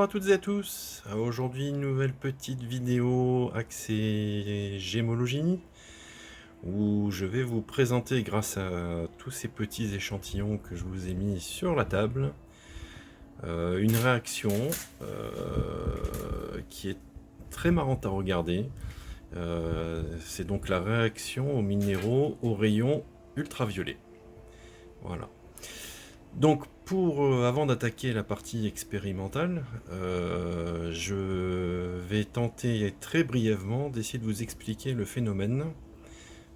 à toutes et à tous. Aujourd'hui, une nouvelle petite vidéo axée gémologie où je vais vous présenter, grâce à tous ces petits échantillons que je vous ai mis sur la table, une réaction qui est très marrante à regarder. C'est donc la réaction aux minéraux aux rayons ultraviolets. Voilà. Donc, avant d'attaquer la partie expérimentale, je vais tenter très brièvement d'essayer de vous expliquer le phénomène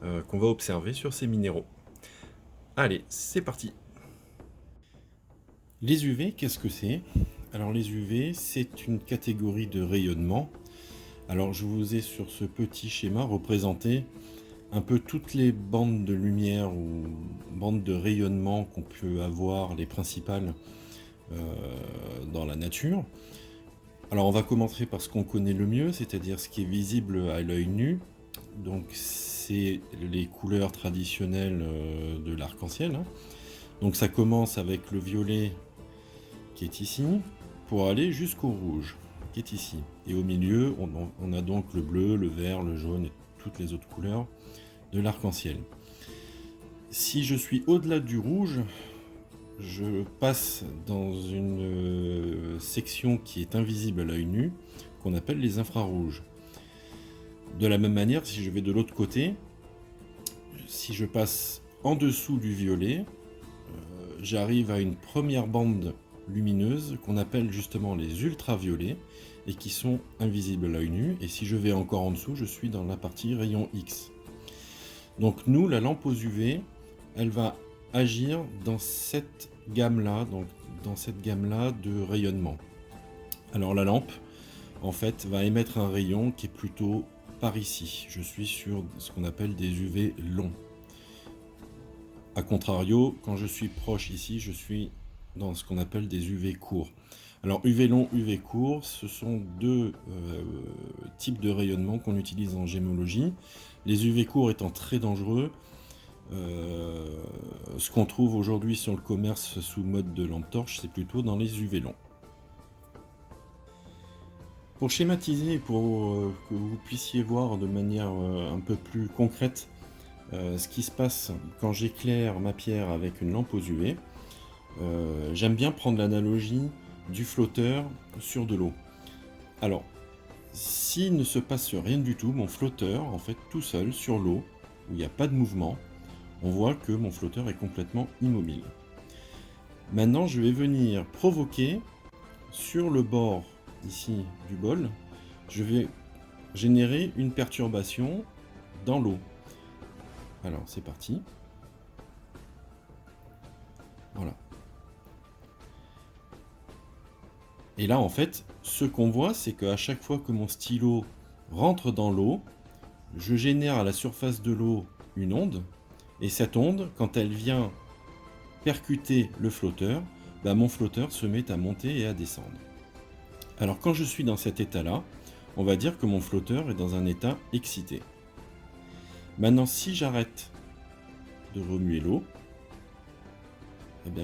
qu'on va observer sur ces minéraux. Allez, c'est parti. Les UV, qu'est-ce que c'est? Alors les UV, c'est une catégorie de rayonnement. Alors je vous ai sur ce petit schéma représenté un peu toutes les bandes de lumière ou bandes de rayonnement qu'on peut avoir, les principales dans la nature. Alors on va commencer par ce qu'on connaît le mieux, c'est-à-dire ce qui est visible à l'œil nu. Donc c'est les couleurs traditionnelles de l'arc-en-ciel, hein. Donc ça commence avec le violet qui est ici, pour aller jusqu'au rouge qui est ici. Et au milieu, on a donc le bleu, le vert, le jaune et toutes les autres couleurs de l'arc-en-ciel. Si je suis au-delà du rouge, je passe dans une section qui est invisible à l'œil nu, qu'on appelle les infrarouges. De la même manière, si je vais de l'autre côté, si je passe en dessous du violet, j'arrive à une première bande lumineuse qu'on appelle justement les ultraviolets et qui sont invisibles à l'œil nu. Et si je vais encore en dessous, je suis dans la partie rayon X. Donc nous, la lampe aux UV, elle va agir dans cette gamme-là, donc dans cette gamme-là de rayonnement. Alors la lampe, en fait, va émettre un rayon qui est plutôt par ici. Je suis sur ce qu'on appelle des UV longs. A contrario, quand je suis proche ici, je suis dans ce qu'on appelle des UV courts. Alors UV long, UV court, ce sont deux types de rayonnement qu'on utilise en gémologie. Les UV courts étant très dangereux, ce qu'on trouve aujourd'hui sur le commerce sous mode de lampe torche, c'est plutôt dans les UV longs. Pour schématiser, pour que vous puissiez voir de manière un peu plus concrète ce qui se passe quand j'éclaire ma pierre avec une lampe aux UV, j'aime bien prendre l'analogie du flotteur sur de l'eau. Alors, s'il ne se passe rien du tout, mon flotteur, en fait, tout seul, sur l'eau, où il n'y a pas de mouvement, on voit que mon flotteur est complètement immobile. Maintenant, je vais venir provoquer sur le bord ici du bol, je vais générer une perturbation dans l'eau. Alors, c'est parti. Voilà. Et là, en fait, ce qu'on voit, c'est qu'à chaque fois que mon stylo rentre dans l'eau, je génère à la surface de l'eau une onde. Et cette onde, quand elle vient percuter le flotteur, mon flotteur se met à monter et à descendre. Alors, quand je suis dans cet état-là, on va dire que mon flotteur est dans un état excité. Maintenant, si j'arrête de remuer l'eau,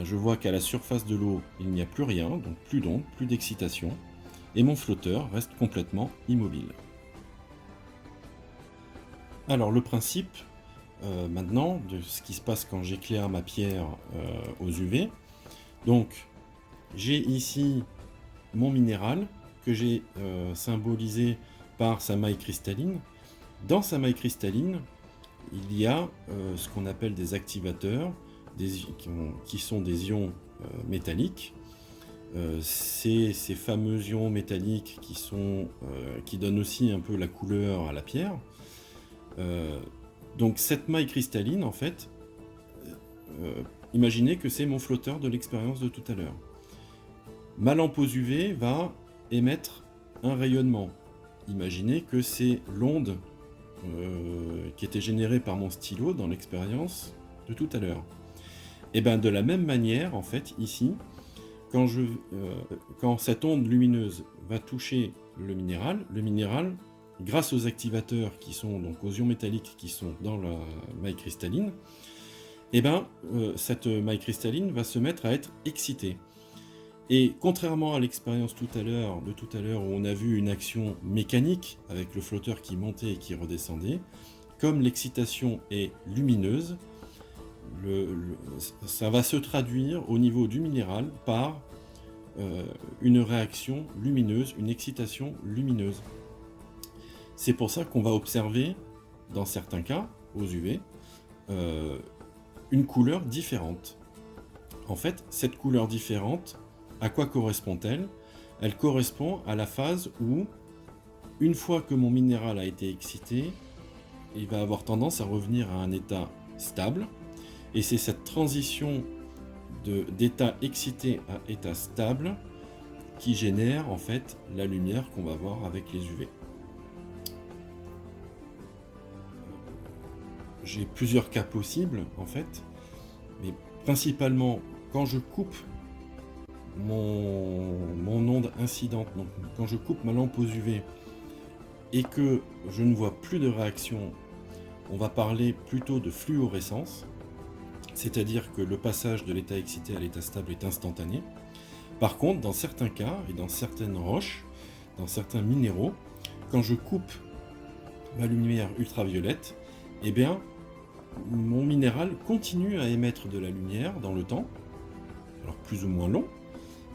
je vois qu'à la surface de l'eau, il n'y a plus rien, donc plus d'onde, plus d'excitation, et mon flotteur reste complètement immobile. Alors le principe, maintenant, de ce qui se passe quand j'éclaire ma pierre aux UV, donc j'ai ici mon minéral que j'ai symbolisé par sa maille cristalline. Dans sa maille cristalline, il y a ce qu'on appelle des activateurs, qui sont des ions métalliques. C'est ces fameux ions métalliques qui donnent aussi un peu la couleur à la pierre. Donc cette maille cristalline, en fait, imaginez que c'est mon flotteur de l'expérience de tout à l'heure. Ma lampe aux UV va émettre un rayonnement. Imaginez que c'est l'onde qui était générée par mon stylo dans l'expérience de tout à l'heure. Et bien de la même manière, en fait, ici, quand cette onde lumineuse va toucher le minéral, grâce aux activateurs qui sont donc aux ions métalliques qui sont dans la maille cristalline, cette maille cristalline va se mettre à être excitée. Et contrairement à l'expérience de tout à l'heure où on a vu une action mécanique avec le flotteur qui montait et qui redescendait, comme l'excitation est lumineuse, ça va se traduire au niveau du minéral par une réaction lumineuse, une excitation lumineuse. C'est pour ça qu'on va observer, dans certains cas, aux UV, une couleur différente. En fait, cette couleur différente, à quoi correspond-elle? Elle correspond à la phase où, une fois que mon minéral a été excité, il va avoir tendance à revenir à un état stable. Et c'est cette transition d'état excité à état stable qui génère en fait la lumière qu'on va voir avec les UV. J'ai plusieurs cas possibles en fait, mais principalement quand je coupe mon onde incidente, donc quand je coupe ma lampe aux UV et que je ne vois plus de réaction, on va parler plutôt de fluorescence, c'est-à-dire que le passage de l'état excité à l'état stable est instantané. Par contre, dans certains cas et dans certaines roches, dans certains minéraux, quand je coupe ma lumière ultraviolette, eh bien, mon minéral continue à émettre de la lumière dans le temps, alors plus ou moins long,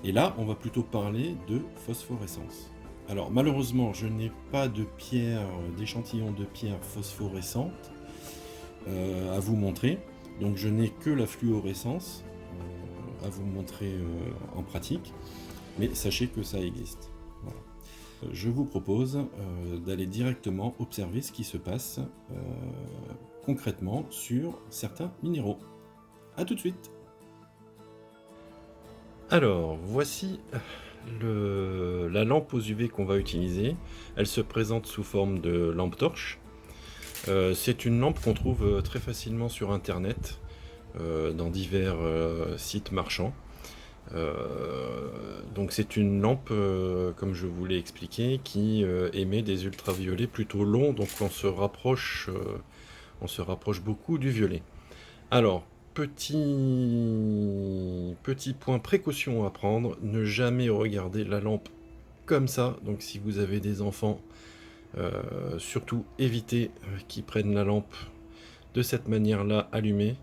et là, on va plutôt parler de phosphorescence. Alors malheureusement, je n'ai pas de pierre, d'échantillon de pierre phosphorescente à vous montrer, donc je n'ai que la fluorescence à vous montrer en pratique, mais sachez que ça existe. Voilà. Je vous propose d'aller directement observer ce qui se passe concrètement sur certains minéraux. A tout de suite. Alors, voici la lampe aux UV qu'on va utiliser. Elle se présente sous forme de lampe torche. C'est une lampe qu'on trouve très facilement sur internet, dans divers sites marchands. Donc c'est une lampe, comme je vous l'ai expliqué, qui émet des ultraviolets plutôt longs, donc on se rapproche beaucoup du violet. Alors, petit point précaution à prendre, ne jamais regarder la lampe comme ça. Donc si vous avez des enfants, surtout évitez qu'ils prennent la lampe de cette manière-là allumée.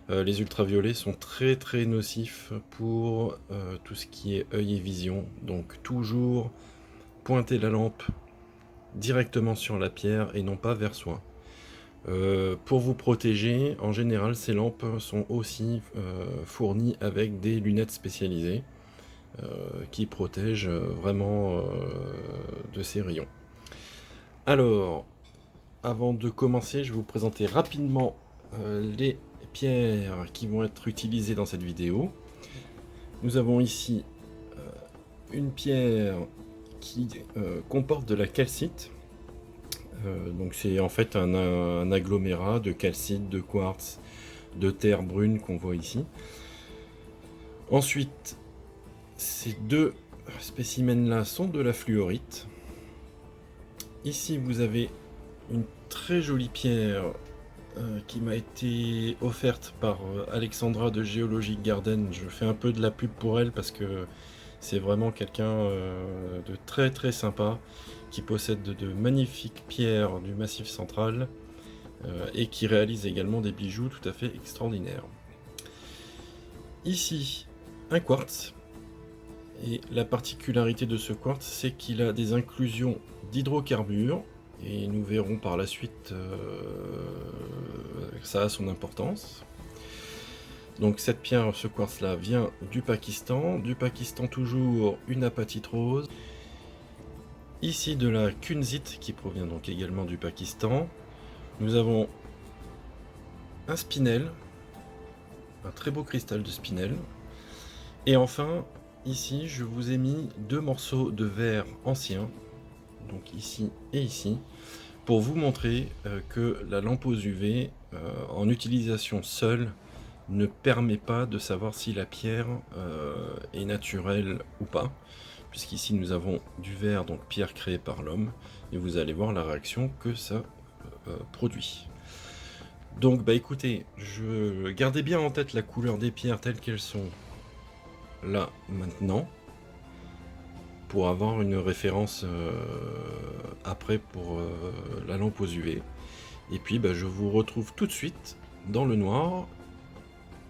Les ultraviolets sont très très nocifs pour tout ce qui est œil et vision. Donc toujours pointer la lampe directement sur la pierre et non pas vers soi. Pour vous protéger, en général, ces lampes sont aussi fournies avec des lunettes spécialisées qui protègent vraiment de ces rayons. Alors, avant de commencer, je vais vous présenter rapidement les pierres qui vont être utilisées dans cette vidéo. Nous avons ici une pierre qui comporte de la calcite. Donc c'est en fait un agglomérat de calcite, de quartz, de terre brune qu'on voit ici. Ensuite, ces deux spécimens là sont de la fluorite. Ici vous avez une très jolie pierre qui m'a été offerte par Alexandra de Geologic Garden. Je fais un peu de la pub pour elle parce que c'est vraiment quelqu'un de très très sympa qui possède de magnifiques pierres du Massif central et qui réalise également des bijoux tout à fait extraordinaires. Ici, un quartz. Et la particularité de ce quartz, c'est qu'il a des inclusions d'hydrocarbures. Et nous verrons par la suite que ça a son importance. Donc cette pierre, ce quartz-là, vient du Pakistan. Du Pakistan toujours une apatite rose. Ici de la kunzite qui provient donc également du Pakistan. Nous avons un spinel, un très beau cristal de spinel. Et enfin, ici, je vous ai mis deux morceaux de verre ancien, donc ici et ici, pour vous montrer que la lampe aux UV, en utilisation seule, ne permet pas de savoir si la pierre est naturelle ou pas, puisqu'ici nous avons du verre, donc pierre créée par l'homme, et vous allez voir la réaction que ça produit. Donc bah écoutez, gardez bien en tête la couleur des pierres telles qu'elles sont là maintenant pour avoir une référence après pour la lampe aux UV. Et puis je vous retrouve tout de suite dans le noir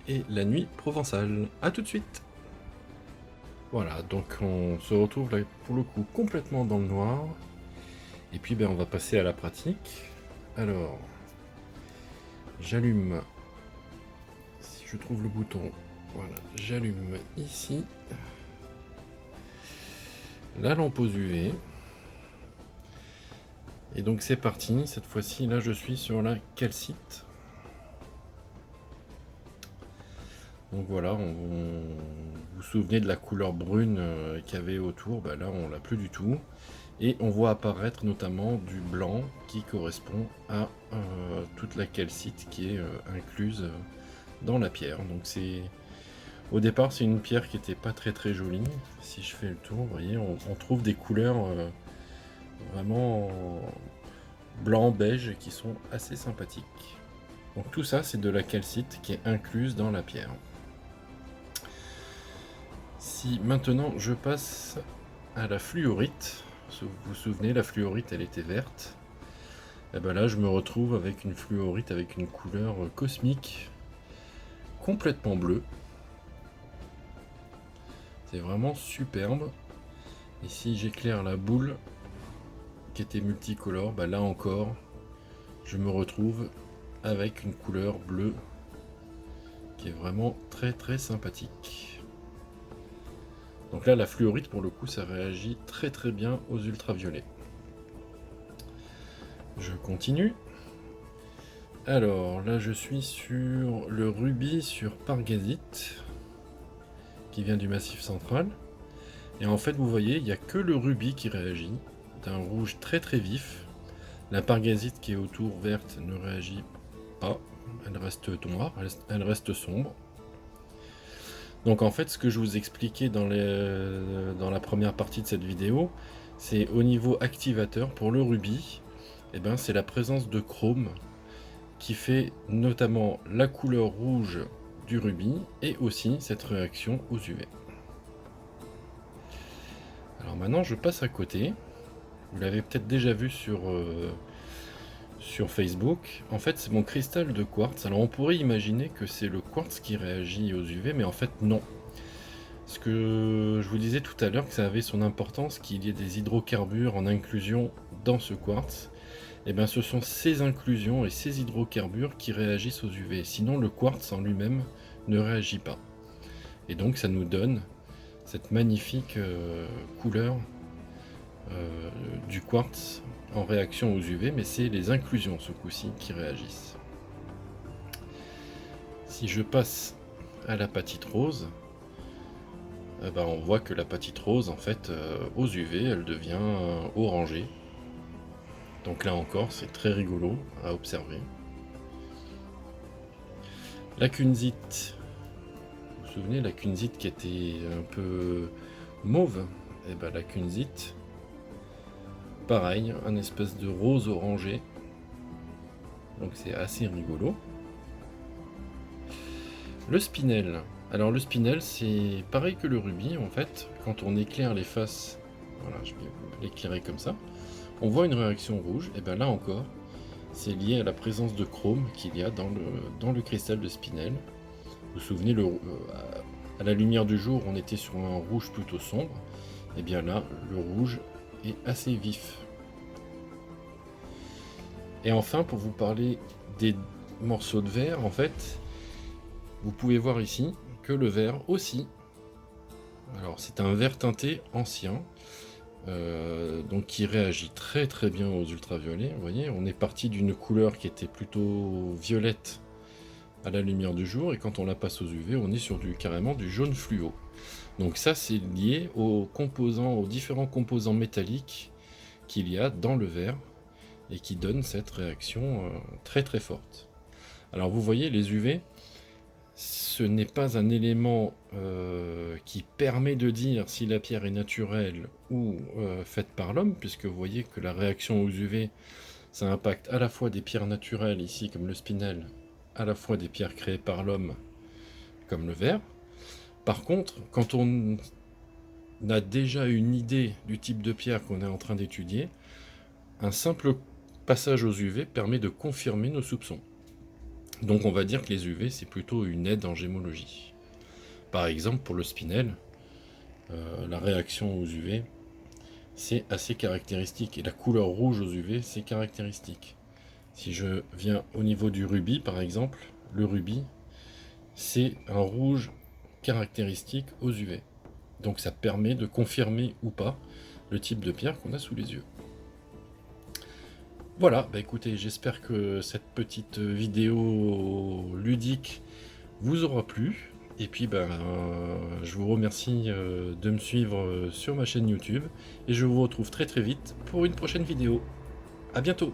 et la nuit provençale. A tout de suite. Voilà, donc on se retrouve là pour le coup complètement dans le noir. Et puis on va passer à la pratique. Alors, j'allume, si je trouve le bouton, voilà, j'allume ici la lampe aux UV. Et donc c'est parti, cette fois-ci, là je suis sur la calcite. Donc voilà, vous vous souvenez de la couleur brune qu'il y avait autour, là on l'a plus du tout. Et on voit apparaître notamment du blanc qui correspond à toute la calcite qui est incluse dans la pierre. Donc au départ c'est une pierre qui n'était pas très jolie. Si je fais le tour, vous voyez, on trouve des couleurs vraiment blanc beige qui sont assez sympathiques. Donc tout ça c'est de la calcite qui est incluse dans la pierre. Si maintenant je passe à la fluorite, vous vous souvenez, la fluorite elle était verte, et là je me retrouve avec une fluorite avec une couleur cosmique complètement bleue. C'est vraiment superbe. Et si j'éclaire la boule qui était multicolore, là encore je me retrouve avec une couleur bleue qui est vraiment très sympathique. Donc là la fluorite pour le coup ça réagit très bien aux ultraviolets. Je continue. Alors là je suis sur le rubis sur Pargasite qui vient du Massif Central. Et en fait vous voyez il n'y a que le rubis qui réagit d'un rouge très vif. La Pargasite qui est autour verte ne réagit pas, elle reste noire, elle reste sombre. Donc en fait ce que je vous expliquais dans la première partie de cette vidéo, c'est au niveau activateur pour le rubis, c'est la présence de chrome qui fait notamment la couleur rouge du rubis et aussi cette réaction aux UV. Alors maintenant je passe à côté, vous l'avez peut-être déjà vu sur Facebook. En fait c'est mon cristal de quartz. Alors on pourrait imaginer que c'est le quartz qui réagit aux UV, mais en fait non. Ce que je vous disais tout à l'heure, que ça avait son importance, qu'il y ait des hydrocarbures en inclusion dans ce quartz, ce sont ces inclusions et ces hydrocarbures qui réagissent aux UV. Sinon le quartz en lui-même ne réagit pas. Et donc ça nous donne cette magnifique couleur du quartz en réaction aux UV, mais c'est les inclusions ce coup-ci qui réagissent. Si je passe à l'apatite rose, on voit que l'apatite rose en fait aux UV elle devient orangée. Donc là encore c'est très rigolo à observer. La kunzite, vous vous souvenez la kunzite qui était un peu mauve, la kunzite pareil, un espèce de rose orangé, donc c'est assez rigolo. Le spinel, alors le spinel c'est pareil que le rubis en fait, quand on éclaire les faces, voilà je vais l'éclairer comme ça, on voit une réaction rouge, et là encore c'est lié à la présence de chrome qu'il y a dans le cristal de spinel. Vous vous souvenez, à la lumière du jour on était sur un rouge plutôt sombre, et bien là le rouge est assez vif. Et enfin pour vous parler des morceaux de verre, en fait vous pouvez voir ici que le verre aussi, alors c'est un verre teinté ancien, donc qui réagit très bien aux ultraviolets. Vous voyez, on est parti d'une couleur qui était plutôt violette à la lumière du jour, et quand on la passe aux UV, on est sur carrément du jaune fluo. Donc ça c'est lié aux différents composants métalliques qu'il y a dans le verre, et qui donnent cette réaction très forte. Alors vous voyez, les UV, ce n'est pas un élément qui permet de dire si la pierre est naturelle ou faite par l'homme, puisque vous voyez que la réaction aux UV, ça impacte à la fois des pierres naturelles, ici comme le spinel, à la fois des pierres créées par l'homme, comme le verre. Par contre, quand on a déjà une idée du type de pierre qu'on est en train d'étudier, un simple passage aux UV permet de confirmer nos soupçons. Donc on va dire que les UV, c'est plutôt une aide en gémologie. Par exemple, pour le spinel, la réaction aux UV, c'est assez caractéristique. Et la couleur rouge aux UV, c'est caractéristique. Si je viens au niveau du rubis, par exemple, le rubis, c'est un rouge caractéristique aux UV. Donc ça permet de confirmer ou pas le type de pierre qu'on a sous les yeux. Voilà, bah écoutez, j'espère que cette petite vidéo ludique vous aura plu. Et puis je vous remercie de me suivre sur ma chaîne YouTube. Et je vous retrouve très très vite pour une prochaine vidéo. A bientôt!